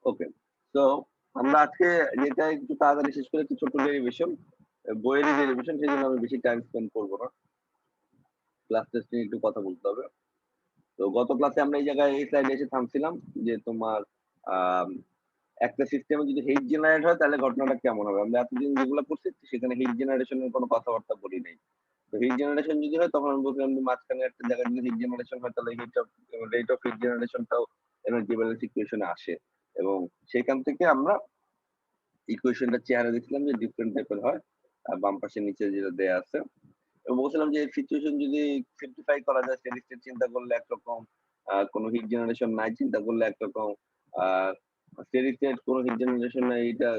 ওকে। তো আমরা আজকে যেটা একটু তাড়াতাড়ি শেষ করে একটু ছোট্ট ডেরিভেশন, বইয়েরই ডেরিভেশন সেজন্য আমি বেশি টাইম স্পেন্ড করব না। ক্লাস টেস্ট নিয়ে একটু কথা বলতে হবে। তো গত ক্লাসে আমরা এই জায়গায় এই স্লাইডে এসে থামছিলাম যে তোমার আম একটা সিস্টেমে যদি হিট জেনারেট হয় তাহলে ঘটনাটা কেমন হবে? আমরা এতদিন যেগুলো করছি সেখানে হিট জেনারেশন এর কোনো কথাবার্তা বলি নাই। তো হিট জেনারেশন যদি হয় তখন আমি বলছিলাম যে মাঝখানে একটা জায়গায় যদি হিট জেনারেশন হয় তাহলে রেট অফ হিট জেনারেশনটাও এনার্জি ব্যালেন্স ইকুয়েশন এ আসে। এবং সেখান থেকে আমরা ইকুয়েশনটা চেহারা দেখছিলাম যে ডিফারেন্ট টাইপের হয়। বাম পাশে নিচে যেটা দেয়া আছে। এবং বলছিলাম যে সিচুয়েশন যদি সিম্পলিফাই করা যায় স্টেডি স্টেট চিন্তা করলে একরকম, কোন হিট জেনারেশন নাই চিন্তা করলে একরকম, আ স্টেডি স্টেট কোন হিট জেনারেশন নাই এটা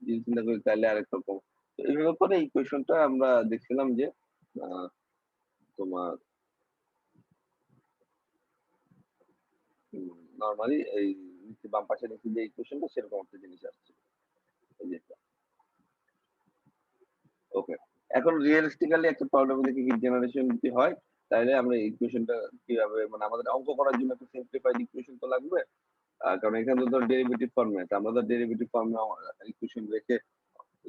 যদি চিন্তা করি তাহলে আরেক রকম। তো এভাবে করে ইকুয়েশনটা আমরা দেখছিলাম যে আ তোমার নরমালি এই নিচে বাম পাশে নিচে যে ইকুয়েশনটা সেরকম একটা জিনিস আসছে। এই যে এটা। ওকে। এখন রিয়ালিস্টিক্যালি একটা প্রবলেম দেখি হিট জেনারেশন যদি হয়, তাইলে আমরা ইকুয়েশনটা কিভাবে মানে আমাদের অঙ্ক করার জন্য একটা সিম্পলিফাইড ইকুয়েশন তো লাগবে। কারণ এখানে তো ধর ডেরিভেটিভ ফর্মে আছে। আমরা তো ডেরিভেটিভ ফর্মে ইকুয়েশন রেখে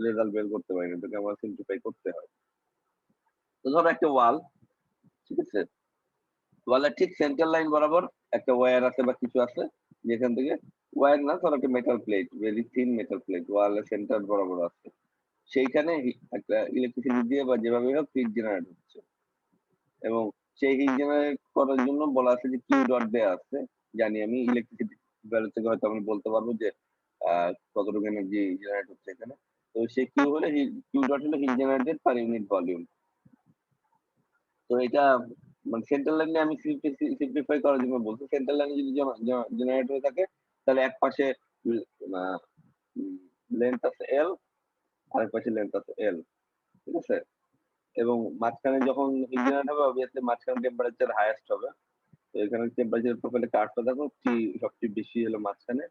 রেজাল্ট বের করতে পারি না। এটাকে আমার সিম্পলিফাই করতে হয়। তো ধরো একটা ওয়াল, ঠিক আছে? ওয়ালের ঠিক সেন্টার লাইন বরাবর একটা ওয়্যার আছে বা কিছু আছে, যেখান থেকে ওয়্যার না ধরো একটা metal plate, very thin metal plate ওয়ালের সেন্টার বরাবর আছে। সেইখানে একটা ইলেকট্রিসিটি দিয়ে বা যেভাবে হোক হিট জেনারেট হচ্ছে। এবং সেই হিট জেনারেট করার জন্য বলা আছে যে কিউ ডট দেয়া আছে। জানি আমি ইলেকট্রিসিটি ভ্যালু থেকে হয়তো আমি বলতে পারবো যে কতটুকু এনার্জি জেনারেট হচ্ছে এখানে। তো সেই কিউ হলো কিউ ডট হলো heat generated per unit volume. তো এটা মানে সেন্ট্রাল লাইনে আমি সিম্পলিফাই করার জন্য বলছি। সেন্ট্রাল লাইনে যদি জেনারেট হয়ে থাকে তাহলে এক পাশে আ লেন্থ আছে L, আরেক পাশে লেন্থ আছে L। ঠিক আছে? এবং মাঝখানে যখন হিট জেনারেট হবে obviously মাঝখানে টেম্পারেচার হাইয়েস্ট হবে। তো এখানে টেম্পারেচার প্রোফাইলে কার্ভটা দেখো T সবচেয়ে বেশি হলো মাঝখানে।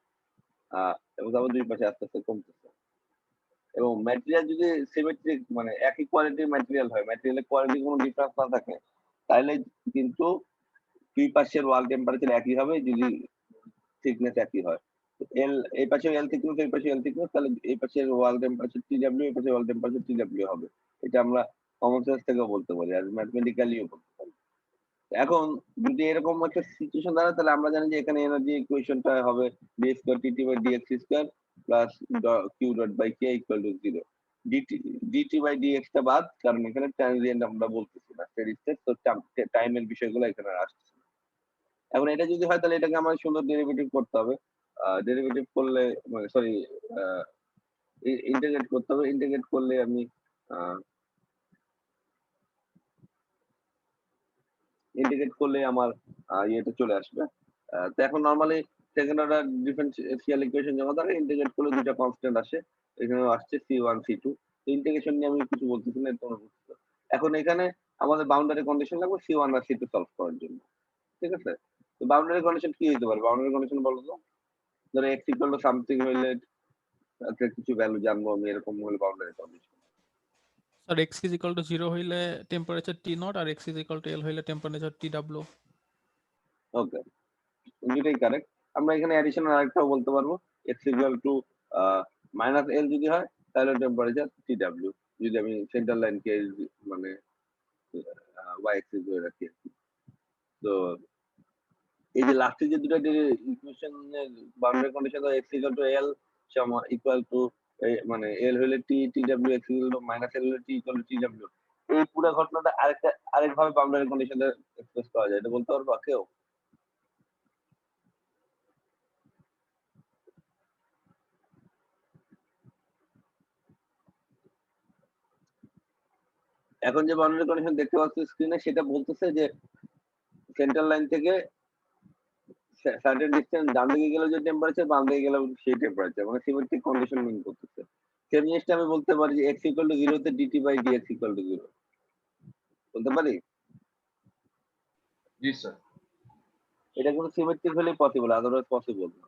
আ এবং তারপর ২ পাশে আস্তে, আস্তে কমতেছে। এবং ম্যাটেরিয়াল যদি সিমেট্রিক মানে একই কোয়ালিটির ম্যাটেরিয়াল হয়, ম্যাটেরিয়ালের কোয়ালিটি কোন ডিফারেন্স না থাকে, তাইলে কিন্তু ২ পাশের ওয়াল টেম্পারেচার একই হবে যদি থিকনেস একই হয়। এল এই পাশে এল থিকনেস, এই পাশে এল থিকনেস তাহলে এই পাশের ওয়াল টেম্পারেচার টিডব্লিউ, এই পাশের ওয়াল টেম্পারেচার টিডব্লিউ হবে। এটা আমরা কমন সেন্স থেকেও বলতে পারি আর ম্যাথমেটিক্যালিও বলতে পারি। এখন যদি এরকম একটা সিচুয়েশন দাঁড়ায় তাহলে আমরা জানি যে এখানে এনার্জি ইকুয়েশনটা হবে d square dt by dx square plus q dot by k equal to 0। dt by dx টা বাদ কারণ এখানে ট্রানজিয়েন্ট আমরা বলতেছি না স্টেডি স্টেট, তো টাইমের বিষয়গুলো এখানে আর আসছে না। এখন এটা যদি হয় তাহলে এটাকে আমার সুন্দর ডেরিভেটিভ করতে হবে। ডেরিভেটিভ করলে মানে সরি আ ইন্টিগ্রেট করতে হবে। ইন্টিগ্রেট করলে আমি আ ইন্টিগ্রেট করলে আমার ইয়েটা চলে আসবে। তো এখন normally second order differential equation যখন থাকে ইন্টিগ্রেট করলে ২ টা কনস্ট্যান্ট আসে। এখানেও আসছে C1, C2। তো ইন্টিগ্রেশন নিয়ে আমি কিছু বলতেছি না, তোমরা বুঝছো। এখন এখানে আমাদের বাউন্ডারি কন্ডিশন লাগবে C1 আর C2 সলভ করার জন্য। ঠিক আছে? তো বাউন্ডারি কন্ডিশন কি হইতে পারে? বাউন্ডারি কন্ডিশন বলো তো? ধরো x ইকুয়াল টু সামথিং হইলে একটা কিছু ভ্যালু জানবো আমি এরকম হলে boundary condition. Sir x is equal to 0 হইলে টেম্পারেচার T নট আর x is equal to L হইলে টেম্পারেচার TW। ওকে, দুইটাই কারেক্ট। আমরা এখানে অ্যাডিশনাল আরেকটাও বলতে পারবো। x equal to uh minus L যদি হয় তাহলে টেম্পারেচার TW। যদি আমি সেন্ট্রাল লাইনকে মানে y অ্যাক্সিস ধরে রাখি আরকি। তো এই যে লাস্টে যে ২ টা ইকুয়েশন এর boundary condition x equal two L equal to মানে L হইলে T, TW x equal to minus L হলে T ইকুয়াল টু TW। এই পুরা ঘটনাটা আরেকভাবে বাউন্ডারি কন্ডিশন এ এক্সপ্রেস করা যায়। এটা বলতে পারবা কেউ? এখন যে বাউন্ডারি কন্ডিশন দেখতে পাচ্ছ স্ক্রিনে সেটা বলতেছে যে সেন্ট্রাল লাইন থেকে সার্টেন ডিসট্যান্স ডান দিকে গেলেও যে টেম্পারেচার বাম দিকে গেলেও সেই টেম্পারেচার মানে সিমেট্রিক কন্ডিশন মিন করতেছে। সেম জিনিসটা আমি বলতে পারি যে x ইকুয়াল টু 0 তে dt by dx equal to 0 বলতে পারি? জি স্যার। এটা কোনো সিমেট্রিক হলেই পসিবল, আদারওয়াইজ পসিবল না।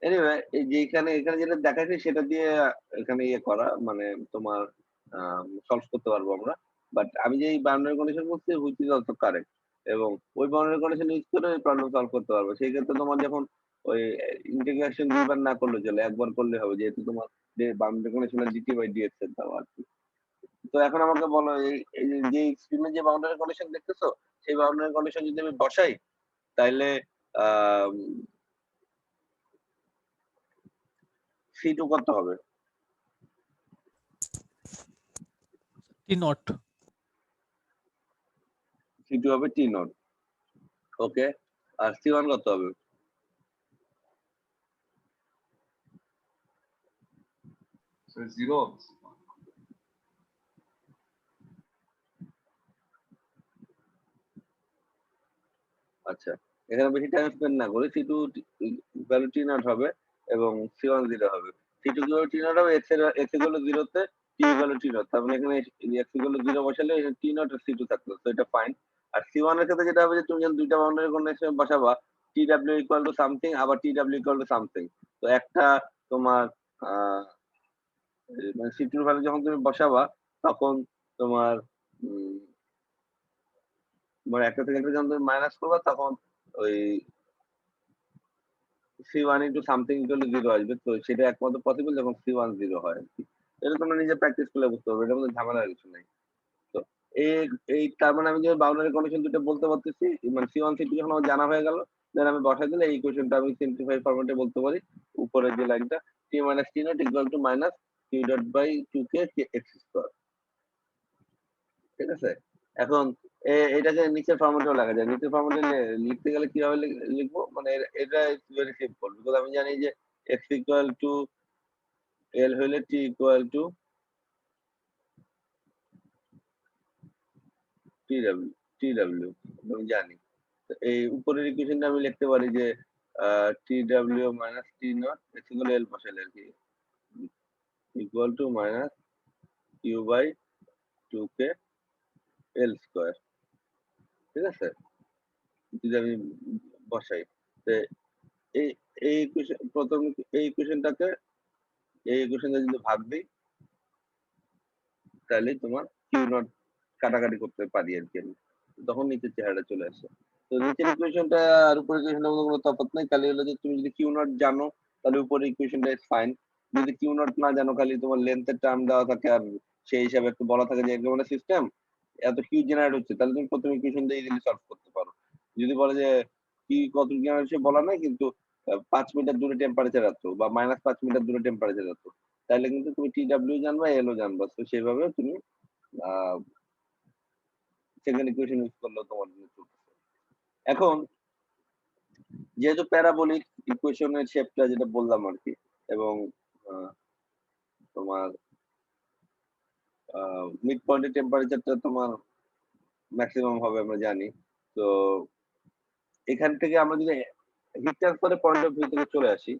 এনিওয়ে এই যে এখানে যেটা দেখাইছে সেটা দিয়ে এখানে ইয়ে করা মানে তোমার সলভ করতে পারবো আমরা। বাট আমি যে এই বাউন্ডারি কন্ডিশন বলছি হুইচ ইজ অলসো কারেক্ট এবং ওই বাউন্ডারি কন্ডিশন ইউজ করে প্রবলেম সলভ করতে পারবো। সেই ক্ষেত্রে তোমার যখন ওই ইন্টিগ্রেশন দুইবার না করলে চলে, একবার করলে হবে, যেহেতু তোমার boundary condition DT by DX এর দাও আর কি। তো এখন আমাকে বলো এই যে স্ক্রিনে যে বাউন্ডারি কন্ডিশন দেখতেছো, সেই বাউন্ডারি কন্ডিশন যদি আমি বসাই, তাইলে C2 কত হবে? T not. C2 হবে T not. Okay, R C1 কত হবে? জিরো। আচ্ছা, এখানে বেশি টাইম স্পেন্ড না করে C2 ভ্যালু T নট হবে এবং C1 0 হবে। C2 ভ্যালু T নট হবে, x ইকুয়াল টু 0 তে T ভ্যালু T নট। তার মানে এখানে x ইকুয়াল টু 0 বসালে T নট আর C2 থাকলো, তো এটা ফাইন। আর C1 এর ক্ষেত্রে যেটা হবে যে তুমি যখন দুইটা বাউন্ডারি কন্ডিশন বসাবা, TW ইকুয়াল টু সামথিং আবার TW ইকুয়াল টু সামথিং। তো একটা তোমার মানে C2 এর ভ্যালু যখন তুমি বসাবা, তখন তোমার মানে একটা থেকে একটা যখন তুমি মাইনাস করবা, তখন ওই C1 into something equal to 0 আসবে। তো সেটা একমাত্র পসিবল যখন C1 0 হয় আরকি। এটা তোমরা নিজে প্র্যাকটিস করলে বুঝতে পারবে, এটার মধ্যে ঝামেলার কিছু নাই। তো এই এই তার মানে আমি যে বাউন্ডারি কন্ডিশন দুটো বলতে পারতেছি, মানে C1 C2 যখন আমার জানা হয়ে গেল, দেন আমি বসাই দিলে এই ইকুয়েশনটা আমি সিম্পলিফাই ফরম্যাটে বলতে পারি। উপরের যে লাইনটা T minus T naught equal to minus Q dot by 2K x square. ঠিক আছে? এখন এটাকে নিচের ফরম্যাটেও লেখা যায়। নিচের ফরম্যাটে লিখতে গেলে কিভাবে লিখবো? মানে এটা ভেরি সিম্পল। বিকজ আমি জানি যে x ইকুয়াল টু L হইলে T ইকুয়াল টু TW আমি জানি। তো এই উপরের ইকুয়েশনটা আমি লিখতে পারি যে TW minus T naught x equal L বসাইলে আর কি equal to minus Q by 2K L square. ঠিক আছে? যদি আমি বসাই, তো এই এই ইকুয়েশন প্রথম এই ইকুয়েশনটাকে এই ইকুয়েশনটা যদি ভাগ দিই, তাহলে তোমার কিউ নট কাটাকাটি করতে পারি আর কি আমি। তখন নিচের চেহারাটা চলে আসে। তো নিচের ইকুয়েশনটা আর উপরের ইকুয়েশনটার মধ্যে কোনো তফাৎ নাই। খালি হলো যে তুমি যদি কিউ নট জানো, তাহলে উপরের ইকুয়েশনটা ইজ ফাইন। যদি কিউ নট না জানো, খালি তোমার লেন্থের টার্ম দেওয়া থাকে আর সেই হিসাবে একটু বলা থাকে যে এরকম একটা সিস্টেম এত কিউ জেনারেট হচ্ছে, তাহলে তুমি প্রথম ইকুয়েশন দিয়ে ইজিলি সলভ করতে পারো। যদি বলে যে কি কত জেনারেট হচ্ছে বলা নাই, কিন্তু 5 মিটার দূরে টেম্পারেচার এত বা -5 মিটার দূরে টেম্পারেচার এত, তাহলে কিন্তু তুমি TW জানবা, এলও জানবা। তো সেভাবে তুমি সেকেন্ড ইকুয়েশন ইউজ করলেও তোমার জন্য চলতেছে। এখন যেহেতু প্যারাবোলিক ইকুয়েশনের শেপটা যেটা বললাম আর কি, এবং তোমার মিড পয়েন্টের টেম্পারেচারটা তোমার ম্যাক্সিমাম হবে আমরা জানি। তো এখান থেকে আমরা যদি হিট ট্রান্সফারের পয়েন্ট অফ ভিউ থেকে চলে আসি,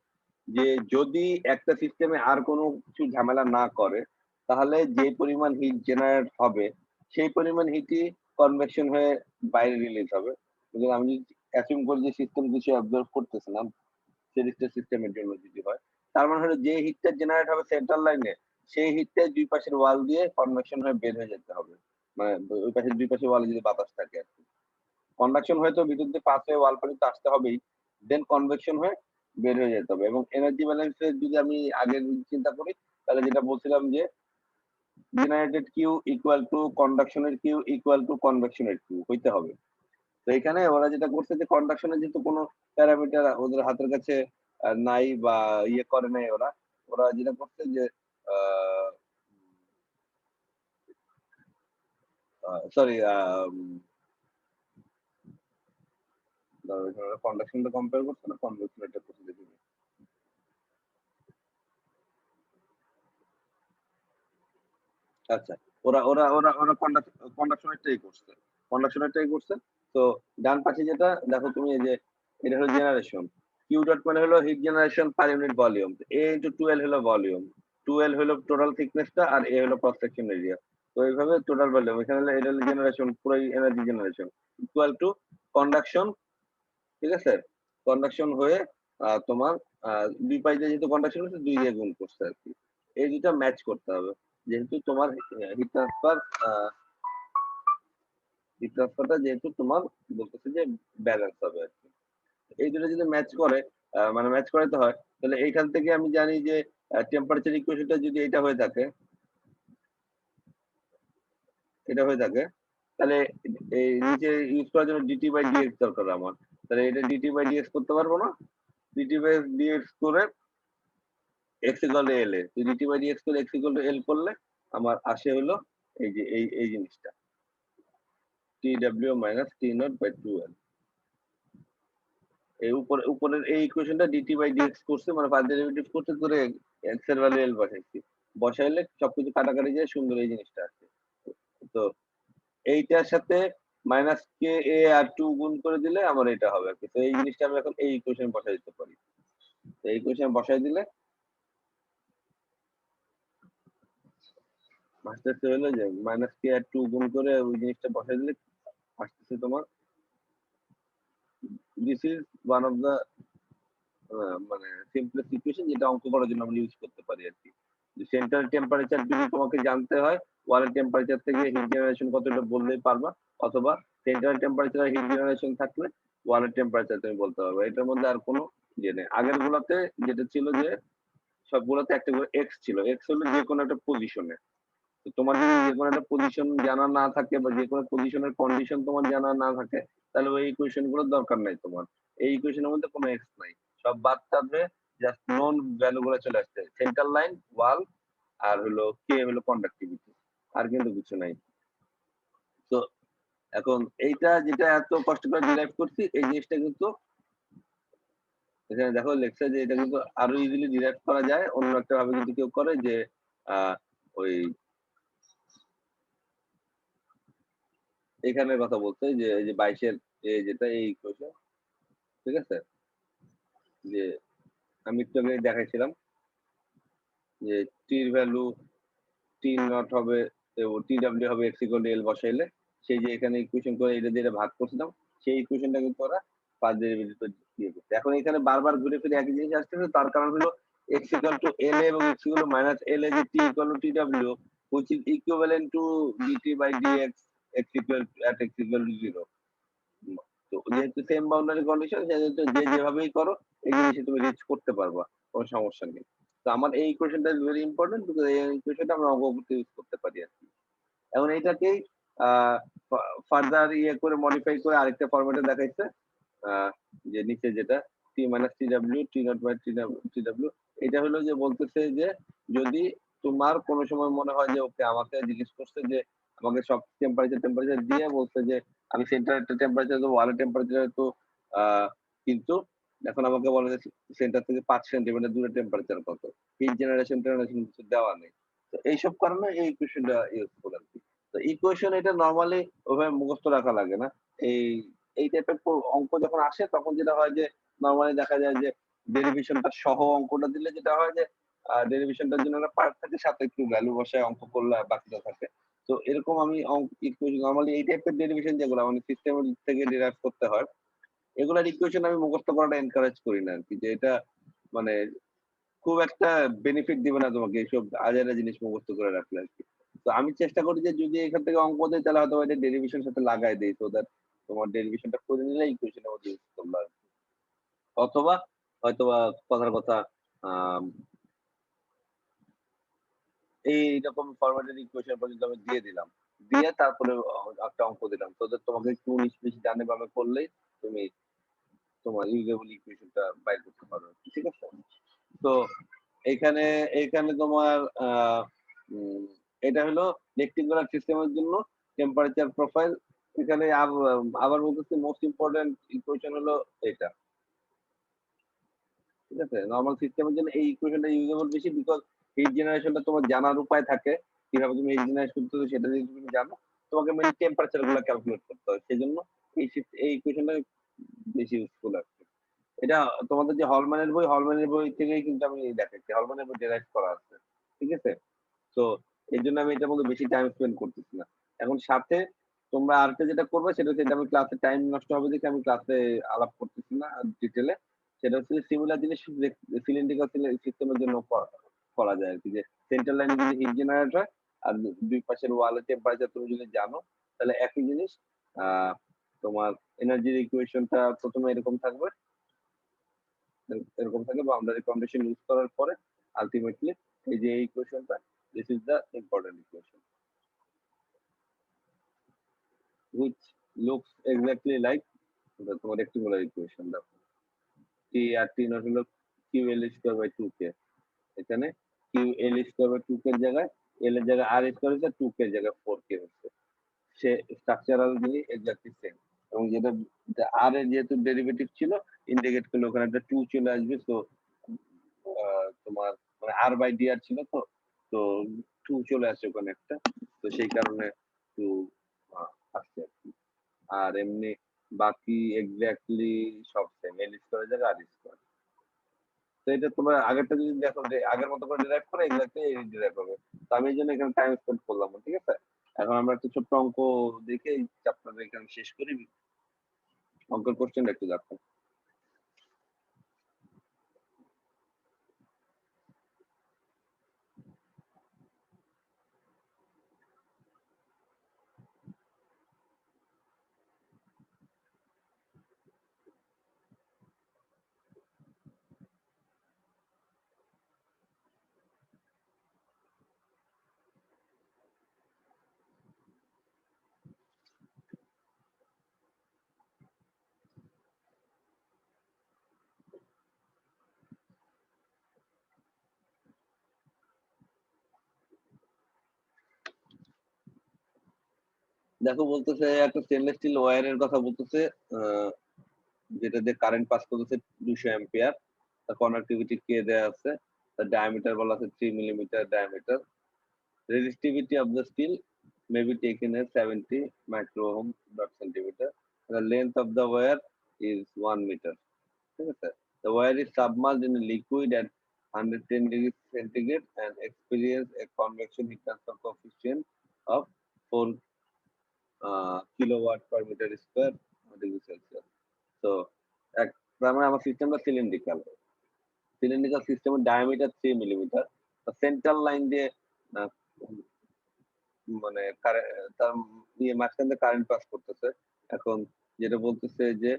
যে যদি একটা সিস্টেমে আর কোনো কিছু ঝামেলা না করে, তাহলে যে পরিমাণ হিট জেনারেট হবে, সেই পরিমাণ হিটই কনভেকশন হয়ে বাইরে রিলিজ হবে। কিন্তু আমি যদি অ্যাসিউম করি যে সিস্টেম কিছু অ্যাবজর্ব করতেছে না, সেরিস্টার সিস্টেমের জন্য যদি হয়, তার মানে হলো যে হিটটা জেনারেট হবে সেন্ট্রাল লাইনে, সেই হিটটা দুই পাশের ওয়াল দিয়ে কনভেকশন হয়ে বের হয়ে যেতে হবে। মানে ওই পাশের দুই পাশের ওয়ালে যদি বাতাস থাকে আর কি। কন্ডাকশন হয়তো ভিতর দিয়ে পাস হয়ে ওয়াল পর্যন্ত আসতে হবেই, দেন কনভেকশন হয়ে বের হয়ে যেতে হবে। এবং এনার্জি ব্যালেন্সের যদি আমি আগের চিন্তা করি, তাহলে যেটা বলছিলাম যে জেনারেটেড কিউ ইকুয়াল টু কন্ডাকশনের কিউ ইকুয়াল টু কনভেকশনের কিউ হইতে হবে। তো এখানে ওরা যেটা করছে যে কন্ডাকশনের যেহেতু কোনো প্যারামিটার ওদের হাতের কাছে নাই বা ইয়ে করে নাই, ওরা ওরা যেটা করছে যে সরি কন্ডাকশনটা কম্পেয়ার করছে না, কনভেকশন এটা করছে দেখি। আচ্ছা, ওরা ওরা ওরা ওরা কন্ডাকশনেরটাই করছে। কন্ডাকশনেরটাই করছে। তো ডান পাশে যেটা দেখো তুমি, এই যে এটা হলো জেনারেশন। কিউ ডট মানে হলো heat generation per unit volume. A into 2L হলো ভলিউম। 2L হলো টোটাল থিকনেসটা আর এ হলো ক্রস সেকশন এরিয়া। তো এইভাবে টোটাল ভলিউম, এখানে হলো এটা হলো জেনারেশন, পুরোই energy generation equal to conduction. ঠিক আছে? কন্ডাকশন হয়ে তোমার দুই পাশ দিয়ে যেহেতু কন্ডাকশন হচ্ছে, 2 দিয়ে গুণ করছে আরকি। এই দুইটা ম্যাচ করতে হবে। যেহেতু তোমার হিট ট্রান্সফারটা যেহেতু তোমার বলতেছে যে ব্যালেন্স হবে আরকি। এই দুটো যদি ম্যাচ করে, মানে ম্যাচ করাতে হয়, তাহলে এইখান থেকে আমি জানি যে টেম্পারেচার ইকুয়েশনটা যদি এটা হয়ে থাকে, তাহলে এই নিচে ইউজ করার জন্য ডিটি বাই ডিএক্স দরকার আমার। তাহলে এটা ডিটি বাই ডিএক্স করতে পারবো না? ডিটি বাই ডিএক্স করে এক্স ইকুয়াল টু এল এ, ডিটি বাই ডিএক্স করে এক্স ইকুয়াল টু এল করলে আমার আসে হলো এই যে এই জিনিসটা, T W minus T naught by 2l। এই উপরের এই ইকুয়েশনটা ডিটি বাই ডিএক্স করছে, মানে পার্ট ডেরিভেটিভ করতে করে এক্স এর ভ্যালু এল বসাইছি, বসাইলে সবকিছু কাটাকাটি যায়, সুন্দর এই জিনিসটা আসছে। তো এইটার সাথে মাইনাস কে এ আর 2 গুণ করে দিলে আমার এটা হবে আর কি। তো এই জিনিসটা আমি এখন এই ইকুয়েশন বসাই দিতে পারি। তো এই ইকুয়েশন বসাই দিলে আসতেছে হলো যে মাইনাস কে আর 2 গুণ করে ওই জিনিসটা বসাই দিলে আসতেছে তোমার, this is one of the মানে সিম্পলেস্ট ইকুয়েশন যেটা অঙ্ক করার জন্য আমরা ইউজ করতে পারি আর কি। সেন্টার টেম্পারেচার যদি তোমাকে জানতে হয়, ওয়ালের টেম্পারেচার থেকে হিট জেনারেশন কতটা বললেই পারবা, অথবা সেন্টার টেম্পারেচার আর হিট জেনারেশন থাকলে ওয়ালের টেম্পারেচার তুমি বলতে পারবে। এটার মধ্যে আর কোনো ইয়ে নেই। আগের গুলাতে যেটা ছিল যে সবগুলোতে একটা করে এক্স ছিল, এক্স হলো যে কোনো একটা পজিশনে। তো তোমার যদি যে কোনো একটা পজিশন জানা না থাকে বা যে কোনো পজিশনের কন্ডিশন তোমার জানা না থাকে, তাহলে ওই ইকুয়েশন গুলোর দরকার নাই তোমার। এই ইকুয়েশনের মধ্যে কোনো এক্স নাই, সব বাদ থাকবে, জাস্ট নোন ভ্যালু গুলো চলে আসছে, সেন্টার লাইন, ওয়াল, আর হলো কে হলো কন্ডাক্টিভিটি, আর কিন্তু কিছু নাই। তো এখন এইটা যেটা এত কষ্ট করে ডিরাইভ করছি, এই জিনিসটা কিন্তু এখানে দেখো লেখছে যে এটা কিন্তু আরো ইজিলি ডিরাইভ করা যায় অন্য একটা ভাবে কিন্তু কেউ করে যে ওই এখানের কথা বলছে যে এই যে 22-এর যেটা এই ইকুয়েশন, ঠিক আছে, যে আমি একটু আগে দেখাইছিলাম যে টির ভ্যালু টি নট হবে, টি ডাব্লিউ হবে এক্স ইকুয়াল টু এল বসাইলে, সেই যে এখানে ইকুয়েশন করে এটা দিয়ে ভাগ করছিলাম, সেই ইকুয়েশনটা কিন্তু ওরা পার্ট ডেরিভেটিভ দিয়ে দিচ্ছে। এখন এখানে বারবার ঘুরে ফিরে একই জিনিস আসতেছে, তার কারণ হলো এক্স ইকুয়াল টু এল এবং X equal to minus L এ যে T equal to T W which is equivalent to dt by dx x equal at x equal to 0। তো যেহেতু সেম বাউন্ডারি কন্ডিশন, সেহেতু যে যেভাবেই করো এই জিনিসটা তুমি রিচ করতে পারবা, কোনো সমস্যা নেই। তো আমার এই ইকুয়েশনটা ভেরি ইম্পর্টেন্ট, বিকজ এই ইকুয়েশনটা আমরা অঙ্ক করতে ইউজ করতে পারি আর কি। এখন এইটাকেই ফার্দার ইয়ে করে মডিফাই করে আরেকটা ফরম্যাটে দেখাইছে, যে নিচে যেটা T minus T W T naught by T W, এটা হলো যে বলতেছে যে যদি তোমার কোনো সময় মনে হয় যে ওকে আমাকে জিজ্ঞেস করছে যে আমাকে সব টেম্পারেচার দিয়ে বলছে যে আমি সেন্টার টেম্পারেচার দেবো, ওয়ালের টেম্পারেচার তো কিন্তু এখন আমাকে বলে যে সেন্টার থেকে 5 সেন্টিমিটার দূরে টেম্পারেচার কত, হিট জেনারেশন কিছু দেওয়া নেই। তো এইসব কারণে এই ইকুয়েশনটা ইউজফুল আর কি। তো ইকুয়েশন এটা নরমালি ওইভাবে মুখস্থ রাখা লাগে না। এই এই টাইপের অঙ্ক যখন আসে তখন যেটা হয় যে নরমালি দেখা যায় যে ডেরিভেশনটা সহ অঙ্কটা দিলে যেটা হয় যে ডেরিভেশনটার জন্য একটা পার্ট থাকে, সাথে একটু ভ্যালু বসায় অঙ্ক করলে বাকিটা থাকে। তো এরকম আমি নরমালি এই টাইপের ডেরিভেশন যেগুলো মানে সিস্টেমের থেকে ডিরাইভ করতে হয়, এগুলার ইকুয়েশন আমি মুখস্থ করাটা এনকারেজ করি না আরকি, যে এটা মানে খুব একটা বেনিফিট দিবে না তোমাকে এইসব আজাইরা জিনিস মুখস্থ করে রাখলে আরকি। তো আমি চেষ্টা করি যে যদি এখান থেকে অঙ্ক দেয় তাহলে হয়তো এটা ডেরিভেশন সাথে লাগাই দেই, সো দ্যাট তোমার ডেরিভেশনটা করে নিলে ইকুয়েশনের মধ্যে ইউজ করলা। অথবা হয়তোবা কথার কথা আম এইরকম ফরম্যাটের ইকুয়েশন পর্যন্ত আমি দিয়ে দিলাম। দিয়ে তারপরে একটা অঙ্ক দিলাম। সো দ্যাট তোমাকে একটু ১৯-২০ ডানে বামে করলেই তুমি তোমার ইউজেবল ইকুয়েশনটা বাইর করতে পারবে। ঠিক আছে? তো এইখানে এইখানে তোমার উম এটা হলো রেক্টিকুলার সিস্টেমের জন্য টেম্পারেচার প্রোফাইল। এখানে আবার বলতেছি মোস্ট ইম্পোর্টেন্ট ইকুয়েশন হলো এটা। ঠিক আছে? নরমাল সিস্টেমের জন্য এই ইকুয়েশনটা ইউজেবল বেশি, বিকজ হিট জেনারেশনটা তোমার জানার উপায় থাকে। কিভাবে তুমি হিট জেনারেট করতে হবে সেটা যদি তুমি জানো, তোমাকে মেইনলি টেম্পারেচার গুলো ক্যালকুলেট করতে হয়। সেজন্য এই ইকুয়েশনটা বেশি ইউজফুল আরকি। এটা তোমাদের যে হলম্যানের বই থেকেই কিন্তু আমি দেখাচ্ছি। হলম্যানের বই ডেরাইভ করা আছে। ঠিক আছে? তো এজন্য আমি এটার মধ্যে বেশি টাইম স্পেন্ড করতেছি না। এখন সাথে তোমরা আরেকটা যেটা করবে সেটা হচ্ছে, এটা আমি ক্লাসে টাইম নষ্ট হবে দেখে আমি ক্লাসে আলাপ করতেছি না ডিটেইলে। সেটা হচ্ছে সিমিলার জিনিস সিলিন্ড্রিক্যাল সিস্টেমের জন্য করা যায় আরকি, যে সেন্ট্রাল লাইনে যদি হিট জেনারেট হয় আর দুই পাশের ওয়ালের টেম্পারেচার তুমি যদি জানো, তাহলে একই জিনিস আ তোমার এনার্জির ইকুয়েশনটা ১ম এ এরকম থাকবে। এরকম থাকে বাউন্ডারি কন্ডিশন ইউজ করার পরে আলটিমেটলি এই যে এই ইকুয়েশনটা, this is the important equation which looks exactly like তোমার রেক্টেঙ্গুলার ইকুয়েশন। দেখো টি আর টি নট হলো Q L square by 2k, এখানে Q L square by 2k এর জায়গায় এল এর জায়গায় আর স্কয়ার হচ্ছে, 2k এর জায়গায় 4k হচ্ছে, সে স্ট্রাকচারাল জিনিস এক্স্যাক্টলি সেম। এবং যেটা আর এর যেহেতু ডেরিভেটিভ ছিল ইন্টিগ্রেট করলে ওখানে একটা 2 চলে আসবে, তো তোমার মানে আর বাই ডি আর ছিল, তো তো 2 চলে আসছে ওখানে একটা, তো সেই কারণে 2 আসছে আর কি। আর এমনি বাকি এক্স্যাক্টলি সব সেম, এল স্কয়ার জায়গায় আর স্কয়ার। তো এটা তোমরা আগেরটা যদি দেখো যে আগের মতো করে ডিরাইভ করে এক্স্যাক্টলি এই ডিরাইভ হবে। তো আমি এই জন্য এখানে টাইম স্পেন্ড করলাম না, ঠিক আছে। এখন আমরা একটা ছোট্ট অঙ্ক দেখে এই চ্যাপ্টারটা এখানে শেষ করি। অঙ্কের কোশ্চেনটা একটু দেখো। দেখো বলতেছে একটা স্টেনলেস স্টিল ওয়্যারের কথা বলতেছে, যেটা দিয়ে কারেন্ট পাস করতেছে 200 অ্যাম্পিয়ার, তার কন্ডাক্টিভিটি কে দেয়া আছে, তার ডায়ামিটার বলা আছে 3 millimetre diameter, resistivity of the steel may be taken as 70 microohm per centimeter, the length of the wire is 1 meter, ঠিক আছে। The wire is submerged in a liquid at 110 degrees centigrade and experience a convection heat transfer coefficient of 4 kilowatt per meter square degree Celsius. So তার মানে আমার সিস্টেমটা cylindrical সিস্টেমের diameter 3 millimetre, central line দিয়ে মানে তার মাঝখান দিয়ে কারেন্ট পাস করতেছে। এখন যেটা বলতেছে যে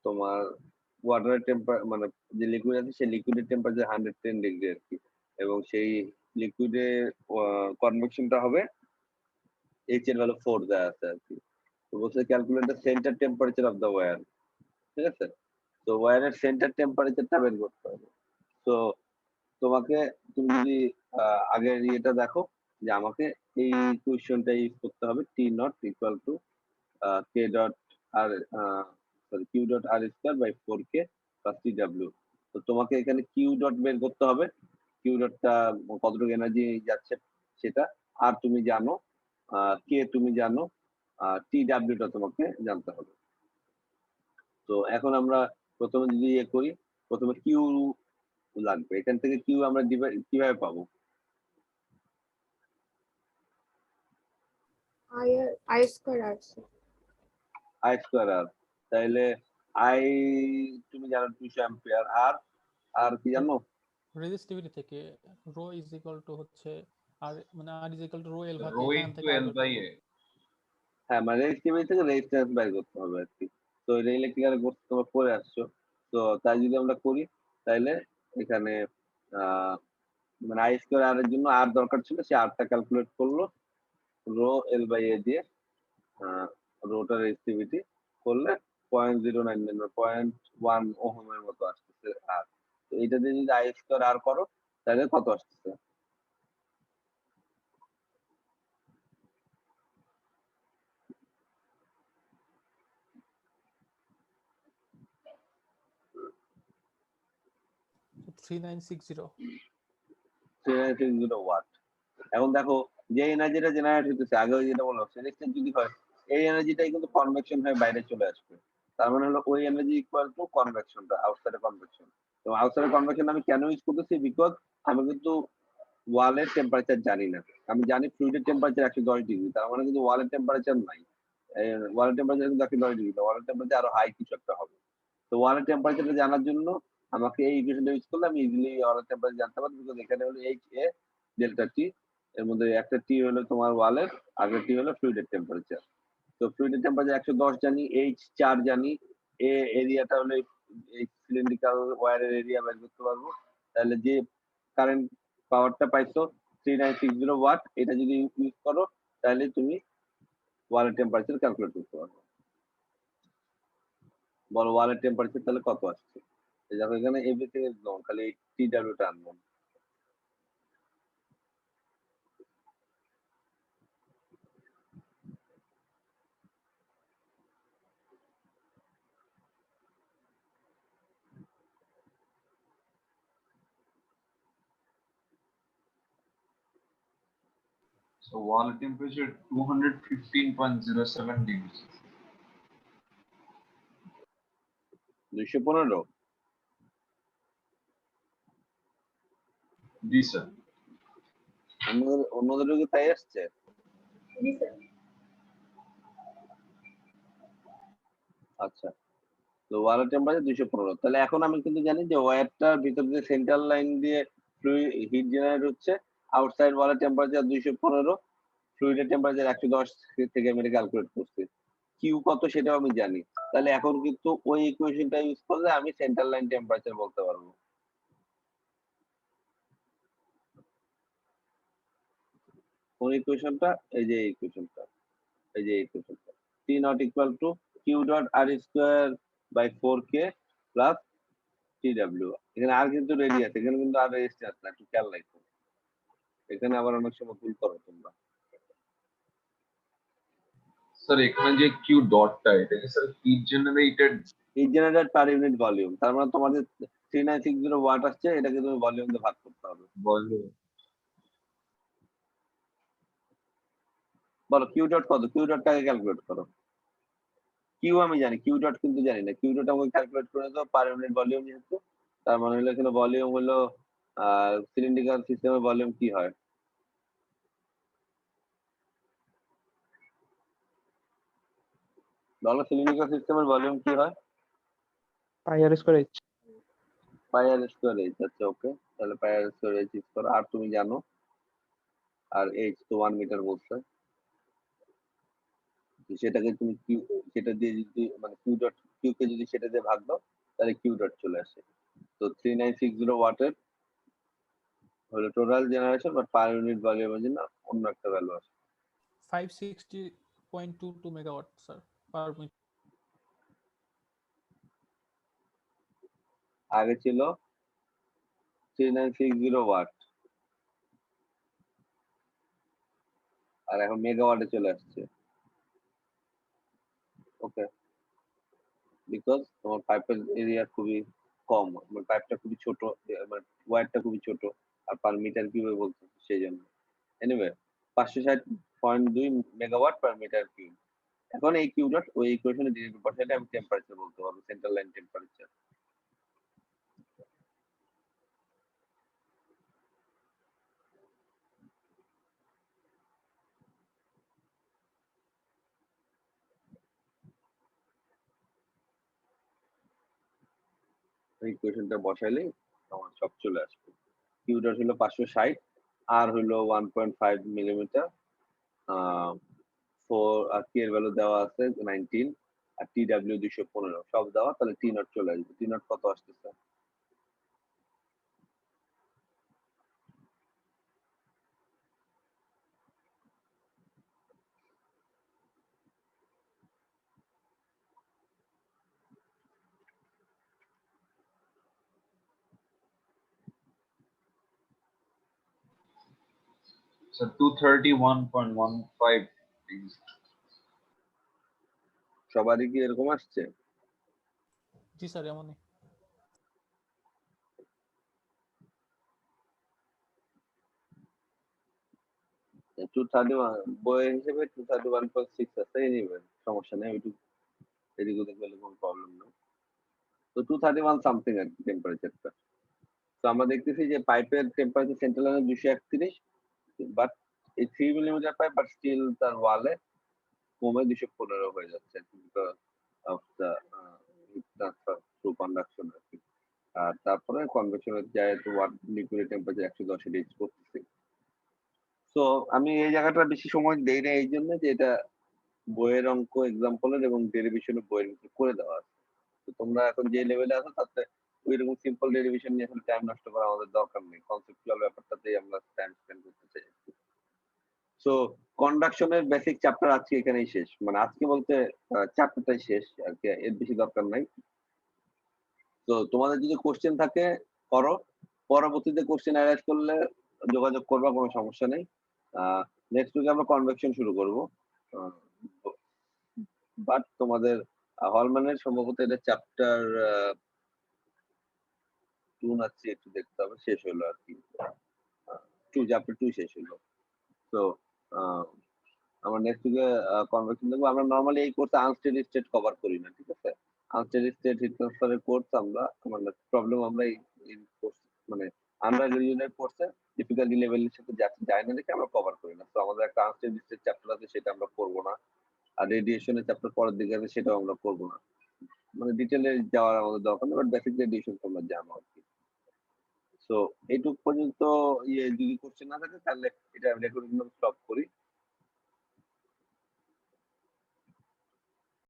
তোমার ওয়াটারের মানে যে লিকুইড আছে সেই লিকুইডের টেম্পারেচার 110 ডিগ্রি আর কি, এবং সেই লিকুইডের কনভেকশনটা হবে এইচ এর ভ্যালু 4 দেওয়া আছে আর কি। তো বলছে calculate the centre temperature of the wire, ঠিক আছে। তো ওয়্যারের সেন্টার টেম্পারেচারটা বের করতে হবে। তো তোমাকে তুমি যদি আগের ইয়েটা দেখো যে আমাকে এই কোয়েশ্চনটা ইউজ করতে হবে, T naught equal to K dot R sorry Q dot R square by 4k plus T W. তো তোমাকে এখানে কিউ ডট বের করতে হবে, কিউ ডটটা কতটুকু এনার্জি যাচ্ছে সেটা, আর তুমি জানো কে তুমি জানো, টি ডাব্লিউটা তোমাকে জানতে হবে। তো এখন আমরা প্রথমে যদি ইয়ে করি, প্রথমে কিউ লাগবে, এখান থেকে কিউ আমরা কিভাবে পাবো? I square R I square R, তাহলে আই তুমি জানো 200 অ্যাম্পিয়ার, আর আর কি জানো রেজিস্টিভিটি থেকে রো ইজ ইকুয়াল টু হচ্ছে আর মানে R is equal to rho L ভাগ রো এখান ইনটু থেকে এল বাই এ। হ্যাঁ মানে রেজিস্টিভিটি থেকে রেজিস্ট্যান্স বের করতে হবে আর কি। তো এটা ইলেকট্রিক্যাল কোর্স তোমরা পড়ে আসছো, তো তাই যদি আমরা করি তাহলে এখানে মানে আই স্কয়ার আর এর জন্য আর দরকার ছিল, সে আরটা ক্যালকুলেট করলো রো এল বাই এ দিয়ে, রোটার রেজিস্টিভিটি করলে 0.099 ওহমের মতো আসতেছে আর। তো এটা দিয়ে যদি আই স্কয়ার আর করো তাহলে কত আসতেছে? তো 3960 3960 ওয়াট। এখন দেখো যে এনার্জিটা জেনারেট হইতেছে, আগে যেটা বললাম রেজিস্ট্যান্স যদি হয়, এই এনার্জিটাই কিন্তু কনভেকশন হয়ে বাইরে চলে আসবে। তার মানে হলো ওই এনার্জি ইকুয়াল টু কনভেকশনটা, আউটসাইড কনভেকশন। তো আউটসাইড কনভেকশন আমি কেন ইউজ করতেছি? বিকজ আমি কিন্তু ওয়ালের টেম্পারেচার জানি না, আমি জানি ফ্লুইডের টেম্পারেচার 110 ডিগ্রি, তার মানে কিন্তু ওয়ালের টেম্পারেচার নাই। ওয়ালের টেম্পারেচার কিন্তু 110 ডিগ্রি, ওয়ালের টেম্পারেচার আরো হাই কিছু একটা হবে। তো ওয়ালের টেম্পারেচারটা জানার জন্য আমাকে এই ইকুয়েশনটা ইউজ করলে আমি ইজিলি ওয়ালের টেম্পারেচার জানতে পারবো, বিকজ এখানে হলো এইচ এ ডেল্টা টি, এর মধ্যে একটা টি হলো তোমার ওয়ালের, আগের টি হলো ফ্লুইডের টেম্পারেচার। তো ফ্লুইডের টেম্পারেচার 110 জানি, এইচ 4 জানি, এ এরিয়াটা হলো এই সিলিন্ড্রিক্যাল ওয়্যারের এরিয়া বের করতে পারবো। তাহলে যে কারেন্ট পাওয়ারটা পাইছো 3960 ওয়াট, এটা যদি ইউজ করো তাহলে তুমি ওয়ালের টেম্পারেচার ক্যালকুলেট করতে পারবো। বলো ওয়ালের টেম্পারেচার তাহলে কত আসছে? এই দেখো এখানে এভরিথিং ইজ নন, খালি টিডব্লিউ টা unknown. So wall temperature 215.07 degrees. 215? Ji sir. অন্যদেরও কি তাই আসছে? আচ্ছা, তো ওয়ালের টেম্পারেচার 215। তাহলে এখন আমি কিন্তু জানি যে ওয়্যারটার ভিতর দিয়ে সেন্ট্রাল লাইন দিয়ে হিট জেনারেট হচ্ছে, আউটসাইড ওয়ালের টেম্পারেচার 215, ফ্লুইডের টেম্পারেচার 110 থেকে আমি ক্যালকুলেট করছি। কিউ কত সেটাও আমি জানি। তাহলে এখন কিন্তু ওই ইকুয়েশনটা ইউজ করলে আমি সেন্ট্রাল লাইন টেম্পারেচার বলতে পারবো। কোন ইকুয়েশনটা? এই যে ইকুয়েশনটা, এই যে ইকুয়েশনটা, T naught equal to Q dot R square by 4k plus TW. এখানে আর কিন্তু রেডি আছে, এখানে কিন্তু আর রেজিস্ট্যান্স না, একটু খেয়াল রাখো। এখানে আবার অনেক সময় ভুল করো তোমরা। Sir, এখানে যে Q ডটটা এটা কি sir heat generated? Heat generated per unit volume, তার মানে তোমাদের 3960 ওয়াট আসছে, এটাকে তুমি ভলিউম দিয়ে ভাগ করতে হবে। বলো কিউ ডট কত? কিউ ডটটাকে ক্যালকুলেট করো। কিউ আমি জানি, কিউ ডট কিন্তু জানি না। কিউ ডট আমাকে ক্যালকুলেট করে দাও পার ইউনিট ভলিউম যেহেতু। তার মানে হলো এখানে ভলিউম হলো সিলিন্ড্রিক্যাল সিস্টেমের ভলিউম কি হয়? বলো সিলিন্ড্রিক্যাল সিস্টেমের ভলিউম কি হয়? পাই আর স্কয়ার এইচ। পাই আর স্কয়ার এইচ। আচ্ছা ওকে, তাহলে পাই আর স্কয়ার এইচ স্কয়ার আর তুমি জানো, আর এইচ তো 1 মিটার বলছে। সেটাকে তুমি কিউ, সেটা দিয়ে যদি মানে কিউ ডট কিউ কে যদি সেটা দিয়ে ভাগ দাও তাহলে কিউ ডট চলে আসে। তো 3960 ওয়াটের হলো total generation, but per unit ভলিউমের জন্য অন্য একটা ভ্যালু আসে। 560.22 মেগাওয়াট স্যার পার মিনিট। আগে ছিল 3960 ওয়াট, আর এখন মেগাওয়াটে চলে আসছে। ওকে, বিকজ তোমার পাইপের এরিয়া খুবই কম, মানে পাইপটা খুবই ছোট, মানে ওয়্যারটা খুবই ছোট, আর পার মিটার কিউবে বলতে সেই জন্য। Anyway 560.2 megawatt per metre cube. এখন এই কিউ ডট ওই ইকুয়েশনে ডিরেক্ট বসাইলে আমি টেম্পারেচার বলতে পারবো, সেন্ট্রাল লাইন টেম্পারেচার। এই ইকুয়েশনটা বসাইলেই আমার সব চলে আসবে। কিউ ডট হলো 560, আর হলো 1.5 মিলিমিটার, 4 আর কি এর ভ্যালু দেওয়া আছে 19, আর টিডব্লিউ 215 সব দেওয়া, তাহলে টি নট চলে আসবে। টি নট কত আসতেছে? So 231.15 degrees. সবারই কি এরকম আসছে? জি স্যার এমনই। 231 বইয়ের হিসেবে 231.6 আছে। এনিওয়ে সমস্যা নেই, ওইটুকু এদিক ওদিক গেলে কোনো প্রবলেম নেই। তো 231 সামথিং আর কি টেম্পারেচারটা। তো আমরা দেখতেছি যে পাইপের টেম্পারেচার সেন্ট্রাল লাইনে 231, বাট এই 3 মিলিমিটার পাইপ, বাট স্টিল তার ওয়ালে কমে 215 হয়ে যাচ্ছে because of the heat transfer through conduction আর কি। আর তারপরে কনভেকশনের যায় তো ওয়াট লিকুইড টেম্পারেচার 110 এ রিচ করতেছে। তো আমি এই জায়গাটা বেশি সময় দেই না এই জন্য যে এটা বইয়ের অঙ্ক এক্সাম্পলের এবং ডেরিভেশনের বইয়ের ভিতরে করে দেওয়া আছে। তো তোমরা এখন যে লেভেলে আছো তাতে ওইরকম সিম্পল ডেরিভেশন নিয়ে আসলে টাইম নষ্ট করা আমাদের দরকার নেই, কনসেপচুয়াল ব্যাপারটাতেই আমরা টাইম স্পেন্ড করতে চাই। সো কন্ডাকশনের বেসিক চ্যাপ্টার আজকে এখানেই শেষ, মানে আজকে বলতে চ্যাপ্টারটাই শেষ আর কি, এর বেশি দরকার নাই। তো তোমাদের যদি কোশ্চেন থাকে করো, পরবর্তীতে কোশ্চেন অ্যারেঞ্জ করলে যোগাযোগ করবা, কোনো সমস্যা নেই। নেক্সট উইকে আমরা কনভেকশন শুরু করব, বাট তোমাদের হলম্যানের সম্ভবত এটা চ্যাপ্টার 2 না 3 একটু দেখতে হবে, শেষ হলো আর কি, 2 চ্যাপ্টার 2 শেষ হলো। তো আমরা নেক্সট উইকে কনভেকশন দেখবো। আমরা নরমালি এই কোর্সে আনস্টেডি স্টেট কভার করি না, ঠিক আছে? আনস্টেডি স্টেট হিট ট্রান্সফারের কোর্স আমরা মানে প্রবলেম আমরা এই কোর্স মানে আমরা রিজনের কোর্সে ডিফিকাল্টি লেভেলের সাথে যায় না দেখে আমরা কভার করি না। তো আমাদের একটা আনস্টেডি স্টেট চ্যাপ্টার আছে, সেটা আমরা করব না। আর রেডিয়েশনের চ্যাপ্টার পরের দিকে আছে, সেটাও আমরা করব না। মানে ডিটেইলে যাওয়ার আমাদের দরকার নেই, বাট বেসিক রেডিয়েশন তোমরা জানো আর কি। সো এইটুক পর্যন্ত যদি কোশ্চেন না থাকে তাহলে এটা রেকর্ডিং স্টপ করি।